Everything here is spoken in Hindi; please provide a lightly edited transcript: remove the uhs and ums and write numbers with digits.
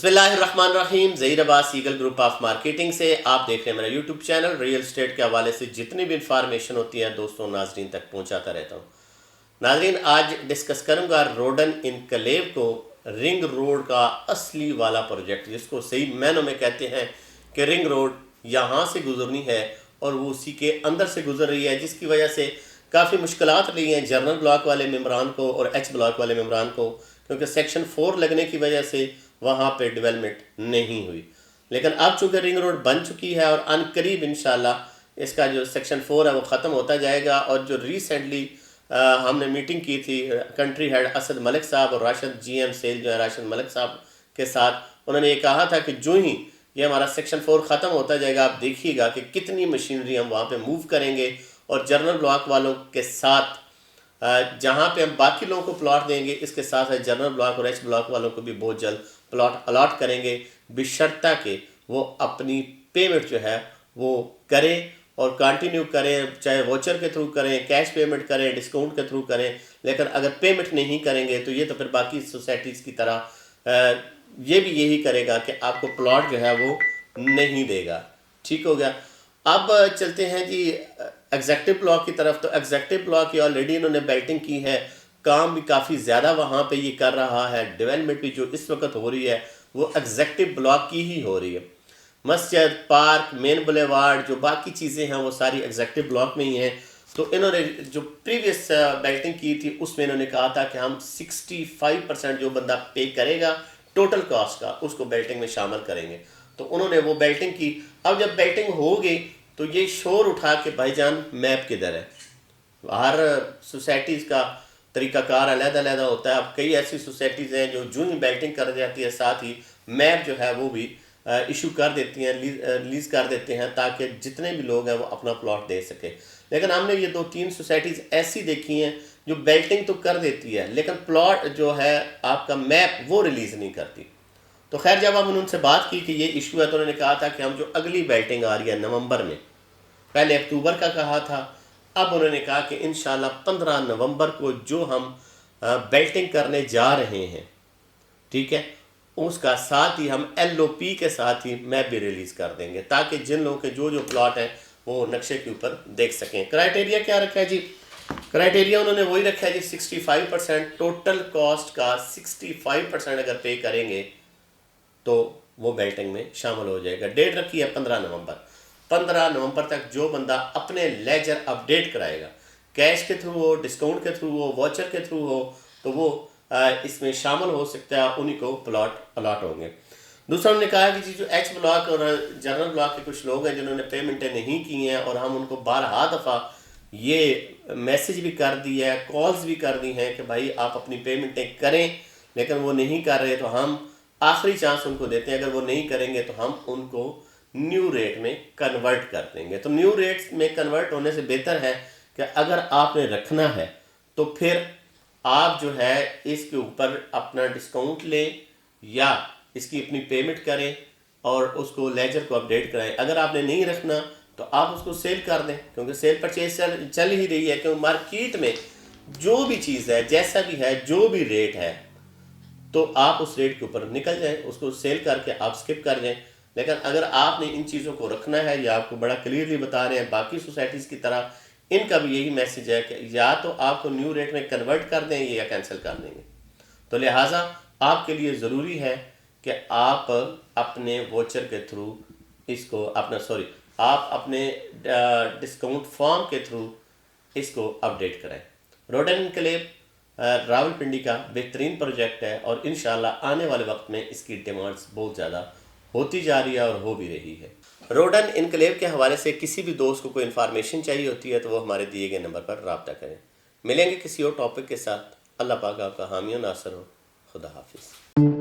बिस्मिल्लाहिर्रहमानिर्रहीम। Zaheer Abbas eagle group of marketing से आप देख रहे हैं मेरा यूट्यूब चैनल। रियल एस्टेट के हवाले से जितनी भी इंफॉर्मेशन होती है दोस्तों नाजरीन तक पहुंचाता रहता हूं। नाजरीन आज डिस्कस करूंगा रोडन इनकलेव को, रिंग रोड का असली वाला प्रोजेक्ट, जिसको सही मैनों में कहते हैं कि रिंग रोड यहाँ से गुजरनी है और वो उसी के अंदर से गुजर रही है, जिसकी वजह से काफ़ी मुश्किलात रही हैं जनरल ब्लॉक वाले मेम्बरान को और एच ब्लॉक वाले मेम्बरान को, क्योंकि सेक्शन 4 लगने की वजह से वहाँ पे डेवलपमेंट नहीं हुई। लेकिन अब चूँकि रिंग रोड बन चुकी है और अनकरीब इंशाल्लाह इसका जो सेक्शन 4 है वो ख़त्म होता जाएगा। और जो रिसेंटली हमने मीटिंग की थी कंट्री हेड असद मलिक साहब और राशिद GM सेल जो है राशिद मलिक साहब के साथ, उन्होंने ये कहा था कि जो ही ये हमारा सेक्शन 4 ख़त्म होता जाएगा आप देखिएगा कि कितनी मशीनरी हम वहाँ पे मूव करेंगे और जनरल ब्लॉक वालों के साथ जहाँ पे हम बाकी लोगों को प्लॉट देंगे, इसके साथ साथ जनरल ब्लॉक और एच ब्लॉक वालों को भी बहुत जल्द प्लॉट अलॉट करेंगे, बशर्ता के वो अपनी पेमेंट जो है वो करें और कंटिन्यू करें, चाहे वोचर के थ्रू करें, कैश पेमेंट करें, डिस्काउंट के थ्रू करें। लेकिन अगर पेमेंट नहीं करेंगे तो ये तो फिर बाकी सोसाइटीज़ की तरह ये भी यही करेगा कि आपको प्लॉट जो है वो नहीं देगा। ठीक हो गया। अब चलते हैं जी एग्जेक्टिव ब्लॉक की तरफ। तो एग्जेक्टिव ब्लॉक की ऑलरेडी इन्होंने बेल्टिंग की है, काम भी काफ़ी ज़्यादा वहाँ पे ये कर रहा है, डेवलपमेंट भी जो इस वक्त हो रही है वो एग्जेक्टिव ब्लॉक की ही हो रही है। मस्जिद, पार्क, मेन बुलेवार्ड, जो बाकी चीज़ें हैं वो सारी एग्जेक्टिव ब्लॉक में ही हैं। तो इन्होंने जो प्रीवियस बेल्टिंग की थी उसमें इन्होंने कहा था कि हम 65% जो बंदा पे करेगा टोटल कॉस्ट का उसको बेल्टिंग में शामिल करेंगे। तो उन्होंने वो बेल्टिंग की। अब जब बेल्टिंग हो गई तो ये शोर उठा कि भाईजान मैप किधर है। हर सोसाइटीज़ का तरीक़ाकार अलग-अलग होता है। अब कई ऐसी सोसाइटीज़ हैं जो ही बेल्टिंग कर जाती है साथ ही मैप जो है वो भी इशू कर देती हैं, रिलीज़ कर देते हैं, ताकि जितने भी लोग हैं वो अपना प्लॉट दे सके। लेकिन हमने ये 2-3 सोसाइटीज़ ऐसी देखी हैं जो बेल्टिंग तो कर देती है लेकिन प्लॉट जो है आपका मैप वो रिलीज़ नहीं करती। तो खैर जब हमने उनसे बात की कि ये इशू है तो उन्होंने कहा था कि हम जो अगली बेल्टिंग आ रही है नवंबर में, पहले अक्टूबर का कहा था, अब उन्होंने कहा कि इंशाल्लाह 15 नवंबर को जो हम बेल्टिंग करने जा रहे हैं, ठीक है, उसका साथ ही हम LOP के साथ ही मैप भी रिलीज़ कर देंगे, ताकि जिन लोगों के जो प्लॉट हैं वो नक्शे के ऊपर देख सकें। क्राइटेरिया क्या रखा है जी? क्राइटेरिया उन्होंने वही रखा है जी 65%, टोटल कॉस्ट का 65% अगर पे करेंगे तो वो बेल्टिंग में शामिल हो जाएगा। डेट रखी है 15 नवंबर। 15 नवंबर तक जो बंदा अपने लेजर अपडेट कराएगा, कैश के थ्रू हो, डिस्काउंट के थ्रू हो, वॉचर के थ्रू हो, तो वो इसमें शामिल हो सकता है, उन्हीं को प्लॉट अलॉट होंगे। दूसरा उन्होंने कहा कि जी जो एच ब्लॉक और जनरल ब्लॉक के कुछ लोग हैं जिन्होंने पेमेंटें नहीं की हैं और हम उनको 12 दफ़ा ये मैसेज भी कर दी है, कॉल्स भी कर दी हैं कि भाई आप अपनी पेमेंटें करें, लेकिन वो नहीं कर रहे तो हम आखिरी चांस उनको देते हैं। अगर वो नहीं करेंगे तो हम उनको न्यू रेट में कन्वर्ट कर देंगे। तो न्यू रेट में कन्वर्ट होने से बेहतर है कि अगर आपने रखना है तो फिर आप जो है इसके ऊपर अपना डिस्काउंट लें या इसकी अपनी पेमेंट करें और उसको लेजर को अपडेट कराएं। अगर आपने नहीं रखना तो आप उसको सेल कर दें, क्योंकि सेल परचेज चल ही रही है। क्योंकि मार्केट में जो भी चीज़ है, जैसा भी है, जो भी रेट है, तो आप उस रेट के ऊपर निकल जाएं, उसको सेल करके आप स्किप कर जाएं। लेकिन अगर आपने इन चीज़ों को रखना है, या आपको बड़ा क्लियरली बता रहे हैं बाकी सोसाइटीज़ की तरह, इनका भी यही मैसेज है कि या तो आपको न्यू रेट में कन्वर्ट कर दें या कैंसिल कर देंगे। तो लिहाजा आपके लिए ज़रूरी है कि आप अपने वोचर के थ्रू इसको आप अपने डिस्काउंट फॉर्म के थ्रू इसको अपडेट करें। रोडन इनकलेव रावलपिंडी का बेहतरीन प्रोजेक्ट है और इंशाल्लाह आने वाले वक्त में इसकी डिमांड्स बहुत ज़्यादा होती जा रही है और हो भी रही है। रोडन इनकलेव के हवाले से किसी भी दोस्त को कोई इन्फॉर्मेशन चाहिए होती है तो वो हमारे दिए गए नंबर पर रब्ता करें। मिलेंगे किसी और टॉपिक के साथ। अल्लाह पाक आपका हामी और नासर हो। खुदा हाफिज़।